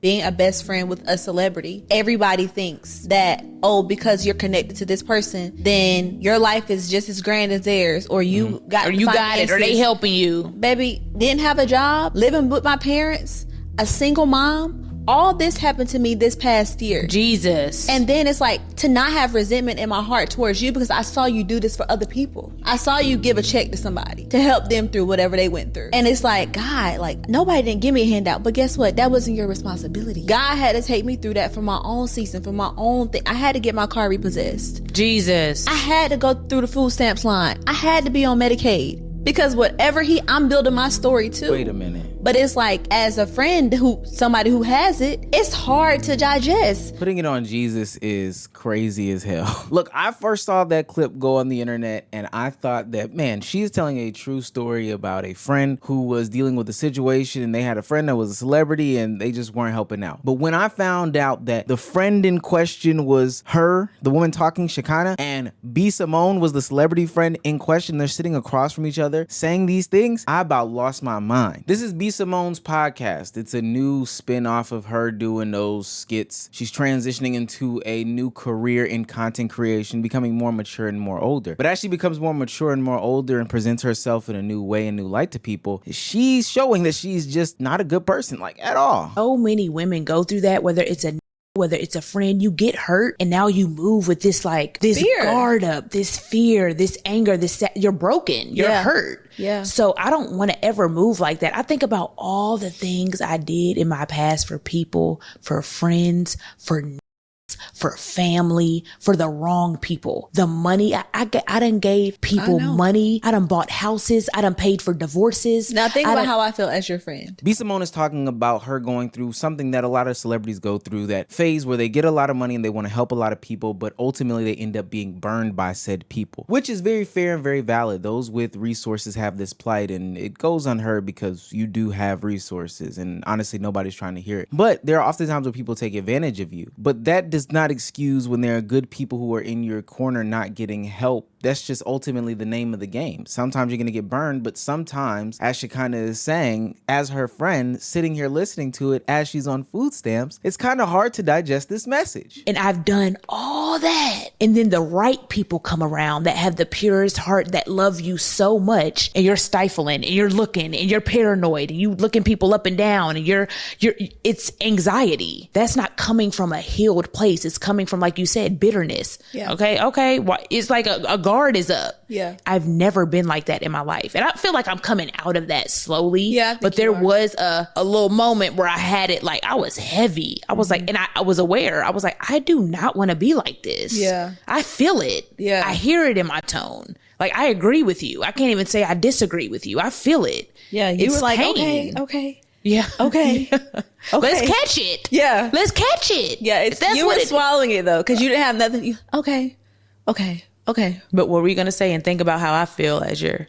being a best friend with a celebrity, everybody thinks that, oh, because you're connected to this person, then your life is just as grand as theirs, or you got it, or they helping you. Baby, didn't have a job, living with my parents, a single mom. All this happened to me this past year. Jesus. And then it's like to not have resentment in my heart towards you because I saw you do this for other people. I saw you give a check to somebody to help them through whatever they went through. And it's like, God, like nobody didn't give me a handout, but guess what? That wasn't your responsibility. God had to take me through that for my own season, for my own thing. I had to get my car repossessed. Jesus. I had to go through the food stamps line. I had to be on Medicaid. Because whatever I'm building my story too. Wait a minute. But it's like, as a friend somebody who has it, it's hard to digest. Putting it on Jesus is crazy as hell. Look, I first saw that clip go on the internet and I thought that, man, she's telling a true story about a friend who was dealing with a situation and they had a friend that was a celebrity and they just weren't helping out. But when I found out that the friend in question was her, the woman talking, Shekinah, and B. Simone was the celebrity friend in question, they're sitting across from each other saying these things, I about lost my mind. This is B. Simone's podcast. It's a new spin-off of her doing those skits. She's transitioning into a new career in content creation, becoming more mature and more older. But as she becomes more mature and more older and presents herself in a new way and new light to people, she's showing that she's just not a good person, like at all. So many women go through that, whether it's a friend, you get hurt and now you move with this fear. Guard up, this fear, this anger, you're broken, you're hurt. Yeah. So I don't want to ever move like that. I think about all the things I did in my past for people, for friends, for family, for the wrong people. The money, I done gave people money. I done bought houses. I done paid for divorces. Now think about how I feel as your friend. B. Simone is talking about her going through something that a lot of celebrities go through, that phase where they get a lot of money and they want to help a lot of people, but ultimately they end up being burned by said people, which is very fair and very valid. Those with resources have this plight and it goes unheard because you do have resources and honestly, nobody's trying to hear it. But there are often times where people take advantage of you, but that does not excuse when there are good people who are in your corner not getting help. That's just ultimately the name of the game. Sometimes you're going to get burned, but sometimes, as Shekinah is saying, as her friend sitting here listening to it as she's on food stamps, it's kind of hard to digest this message. And I've done all that. And then the right people come around that have the purest heart, that love you so much, and you're stifling and you're looking and you're paranoid and you looking people up and down and it's anxiety. That's not coming from a healed place. It's coming from, like you said, bitterness. Yeah. Okay. It's like a guard is up. Yeah. I've never been like that in my life. And I feel like I'm coming out of that slowly. Yeah. But there was a little moment where I had it, like I was heavy. I was like, and I was aware. I was like, I do not want to be like this. Yeah. I feel it. Yeah. I hear it in my tone. Like, I agree with you. I can't even say I disagree with you. I feel it. Yeah. You were like, pain. okay. Yeah. Okay. Okay. Let's catch it. Yeah. Let's catch it. Yeah. You were swallowing it though, because you didn't have nothing. Okay. But what were you going to say? And think about how I feel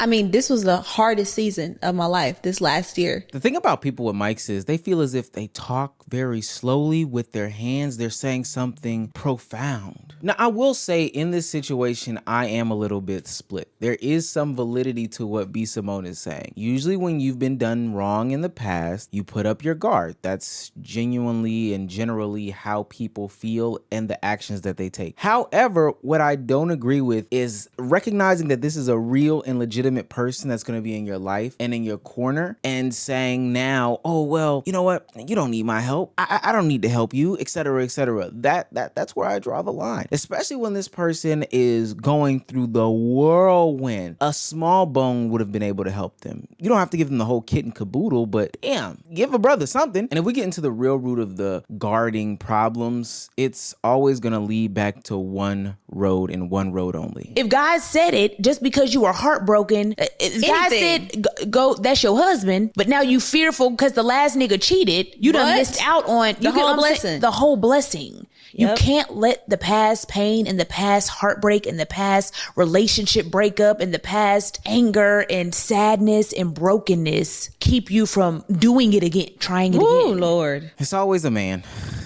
I mean, this was the hardest season of my life this last year. The thing about people with mics is they feel as if they talk very slowly with their hands. They're saying something profound. Now, I will say in this situation, I am a little bit split. There is some validity to what B. Simone is saying. Usually when you've been done wrong in the past, you put up your guard. That's genuinely and generally how people feel and the actions that they take. However, what I don't agree with is recognizing that this is a real and legitimate person that's going to be in your life and in your corner, and saying now, oh, well, you know what? You don't need my help. I don't need to help you, etc., etc. That's where I draw the line, especially when this person is going through the whirlwind. A small bone would have been able to help them. You don't have to give them the whole kit and caboodle, but damn, give a brother something. And if we get into the real root of the guarding problems, it's always going to lead back to one road and one road only. If God said it, just because you were heartbroken, God said, go, that's your husband, but now you fearful because the last nigga cheated, you done missed out on the whole blessing. The whole blessing. Yep. You can't let the past pain and the past heartbreak and the past relationship breakup and the past anger and sadness and brokenness keep you from doing it again, trying it again. Oh, Lord. It's always a man.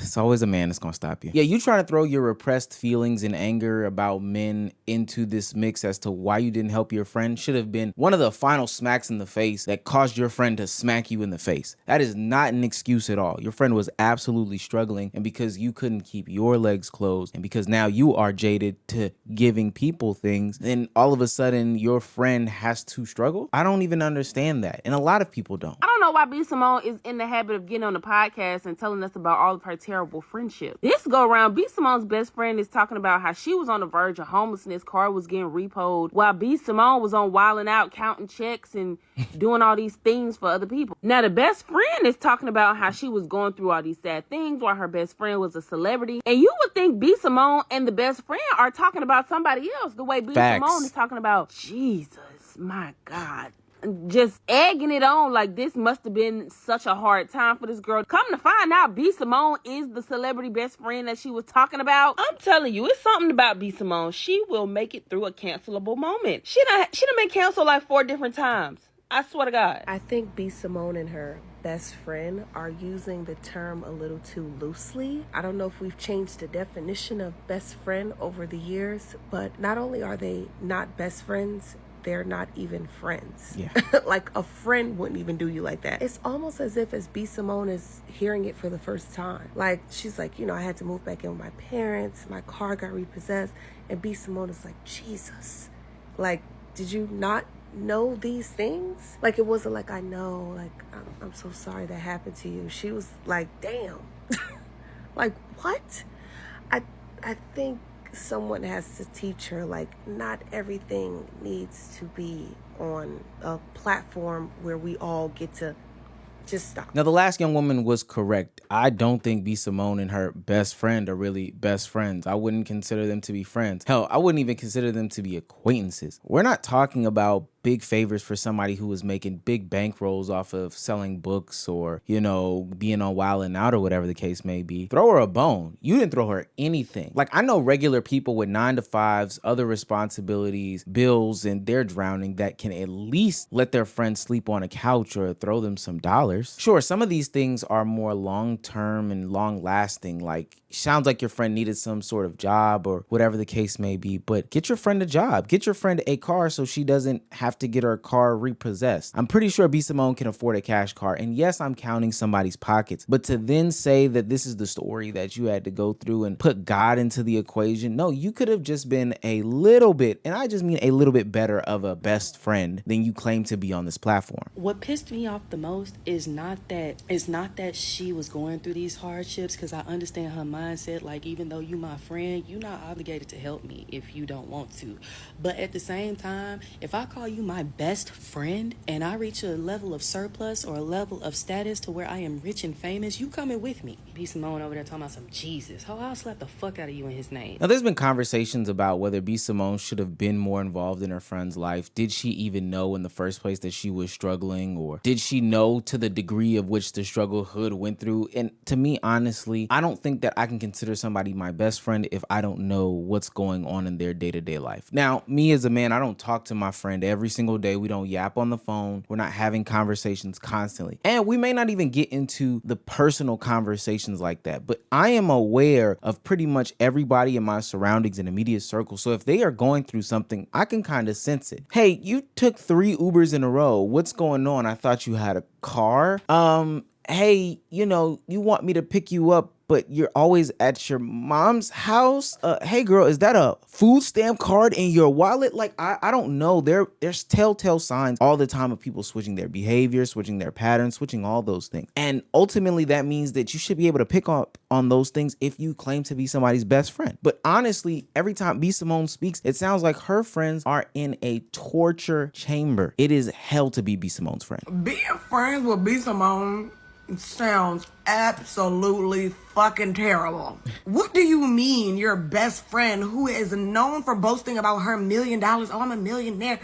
It's always a man that's gonna stop you. Yeah, you trying to throw your repressed feelings and anger about men into this mix as to why you didn't help your friend should have been one of the final smacks in the face that caused your friend to smack you in the face. That is not an excuse at all. Your friend was absolutely struggling, and because you couldn't keep your legs closed, and because now you are jaded to giving people things, then all of a sudden your friend has to struggle? I don't even understand that, and a lot of people don't. I don't know why B. Simone is in the habit of getting on the podcast and telling us about all of her terrible friendships. This go around, B. Simone's best friend is talking about how she was on the verge of homelessness, car was getting repoed, while B. Simone was on wilding out, counting checks and doing all these things for other people. Now the best friend is talking about how she was going through all these sad things while her best friend was a celebrity. And you would think B. Simone and the best friend are talking about somebody else, the way B. Simone is talking about, Jesus, my God. Just egging it on like this must have been such a hard time for this girl. Come to find out, B. Simone is the celebrity best friend that she was talking about. I'm telling you, it's something about B. Simone. She will make it through a cancelable moment. She done been canceled like 4 different times. I swear to God. I think B. Simone and her best friend are using the term a little too loosely. I don't know if we've changed the definition of best friend over the years, but not only are they not best friends, they're not even friends. Yeah. Like a friend wouldn't even do you like that. It's almost as if B. Simone is hearing it for the first time. Like she's like, I had to move back in with my parents. My car got repossessed. And B. Simone is like, Jesus. Like, did you not know these things? Like, it wasn't like, I know, like, I'm so sorry that happened to you. She was like, damn. Like, what? I think someone has to teach her, like, not everything needs to be on a platform where we all get to just stop. Now, the last young woman was correct. I don't think B. Simone and her best friend are really best friends. I wouldn't consider them to be friends. Hell, I wouldn't even consider them to be acquaintances. We're not talking about big favors for somebody who was making big bankrolls off of selling books or, being on Wild 'N Out or whatever the case may be. Throw her a bone. You didn't throw her anything. Like, I know regular people with 9-to-5s, other responsibilities, bills, and they're drowning that can at least let their friends sleep on a couch or throw them some dollars. Sure, some of these things are more long-term and long-lasting. Like, sounds like your friend needed some sort of job or whatever the case may be, but get your friend a job. Get your friend a car so she doesn't have to get her car repossessed. I'm pretty sure B. Simone can afford a cash car, and yes, I'm counting somebody's pockets, but to then say that this is the story that you had to go through and put God into the equation, no, you could have just been a little bit, and I just mean a little bit better of a best friend than you claim to be on this platform. What pissed me off the most is not that she was going through these hardships, because I understand her mindset. Like, even though you my friend, you're not obligated to help me if you don't want to. But at the same time, if I call you my best friend and I reach a level of surplus or a level of status to where I am rich and famous, you coming with me. B. Simone over there talking about some Jesus. I'll slap the fuck out of you in his name. Now, there's been conversations about whether B. Simone should have been more involved in her friend's life. Did she even know in the first place that she was struggling, or did she know to the degree of which the struggle Hood went through? And to me, honestly, I don't think that I can consider somebody my best friend if I don't know what's going on in their day-to-day life. Now, me as a man, I don't talk to my friend every single day. We don't yap on the phone. We're not having conversations constantly. And we may not even get into the personal conversations like that. But I am aware of pretty much everybody in my surroundings and immediate circle. So if they are going through something, I can kind of sense it. Hey, you took 3 Ubers in a row. What's going on? I thought you had a car. Hey, you want me to pick you up, but you're always at your mom's house. Hey girl, is that a food stamp card in your wallet? Like, I don't know. There's telltale signs all the time of people switching their behavior, switching their patterns, switching all those things. And ultimately that means that you should be able to pick up on those things if you claim to be somebody's best friend. But honestly, every time B. Simone speaks, it sounds like her friends are in a torture chamber. It is hell to be B. Simone's friend. Being friends with B. Simone sounds absolutely fucking terrible. What do you mean your best friend, who is known for boasting about her $1 million, oh, I'm a millionaire,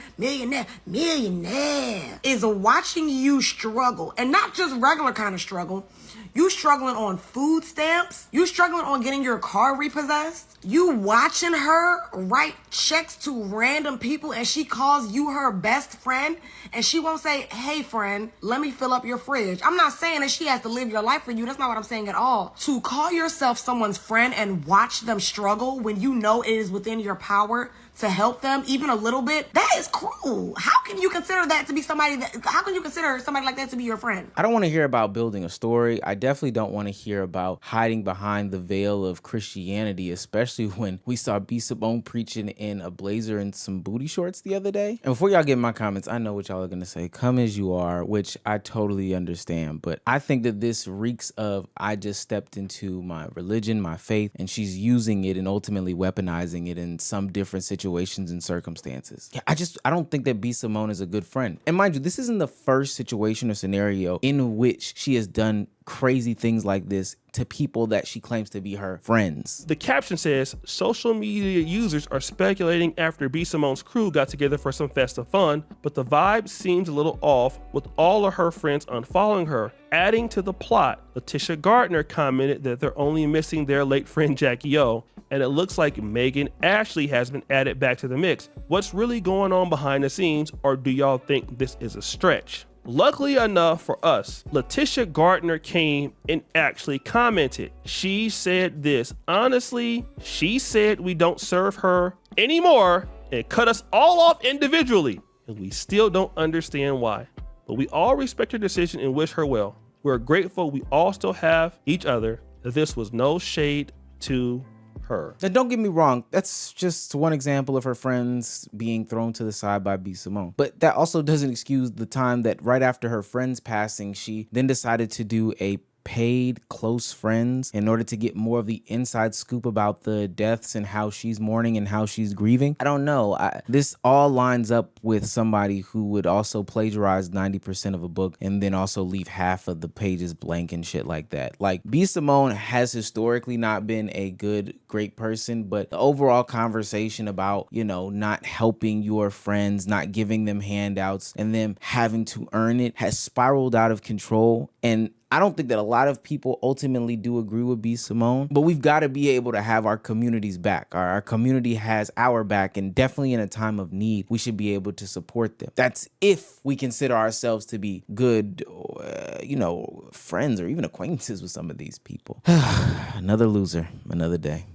is watching you struggle, and not just regular kind of struggle? You struggling on food stamps? You struggling on getting your car repossessed? You watching her write checks to random people and she calls you her best friend and she won't say, hey friend, let me fill up your fridge. I'm not saying that she has to live your life for you. That's not what I'm saying at all. To call yourself someone's friend and watch them struggle when you know it is within your power to help them even a little bit, that is cruel. How can you consider that to be how can you consider somebody like that to be your friend? I don't want to hear about building a story. I definitely don't want to hear about hiding behind the veil of Christianity, especially when we saw B. Simone preaching in a blazer and some booty shorts the other day. And before y'all get my comments, I know what y'all are going to say. Come as you are, which I totally understand. But I think that this reeks of I just stepped into my religion, my faith, and she's using it and ultimately weaponizing it in some different situations and circumstances. Yeah, I don't think that B. Simone is a good friend. And mind you, this isn't the first situation or scenario in which she has done crazy things like this to people that she claims to be her friends. The caption says, social media users are speculating after B. Simone's crew got together for some festive fun, but the vibe seems a little off with all of her friends unfollowing her. Adding to the plot, Letitia Gardner commented that they're only missing their late friend Jackie O, and it looks like Megan Ashley has been added back to the mix. What's really going on behind the scenes, or do y'all think this is a stretch? Luckily enough for us, Letitia Gardner came and actually commented. She said this, honestly, she said we don't serve her anymore and cut us all off individually, and we still don't understand why. But we all respect her decision and wish her well. We're grateful we all still have each other. This was no shade to her. Now, don't get me wrong, that's just one example of her friends being thrown to the side by B. Simone. But that also doesn't excuse the time that right after her friend's passing, she then decided to do a paid close friends in order to get more of the inside scoop about the deaths and how she's mourning and how she's grieving. I don't know. This all lines up with somebody who would also plagiarize 90% of a book and then also leave half of the pages blank and shit like that. Like, B. Simone has historically not been a great person, but the overall conversation about, not helping your friends, not giving them handouts, and them having to earn it has spiraled out of control. And I don't think that a lot of people ultimately do agree with B. Simone, but we've got to be able to have our communities back. Our community has our back, and definitely in a time of need, we should be able to support them. That's if we consider ourselves to be good, friends or even acquaintances with some of these people. Another loser, another day.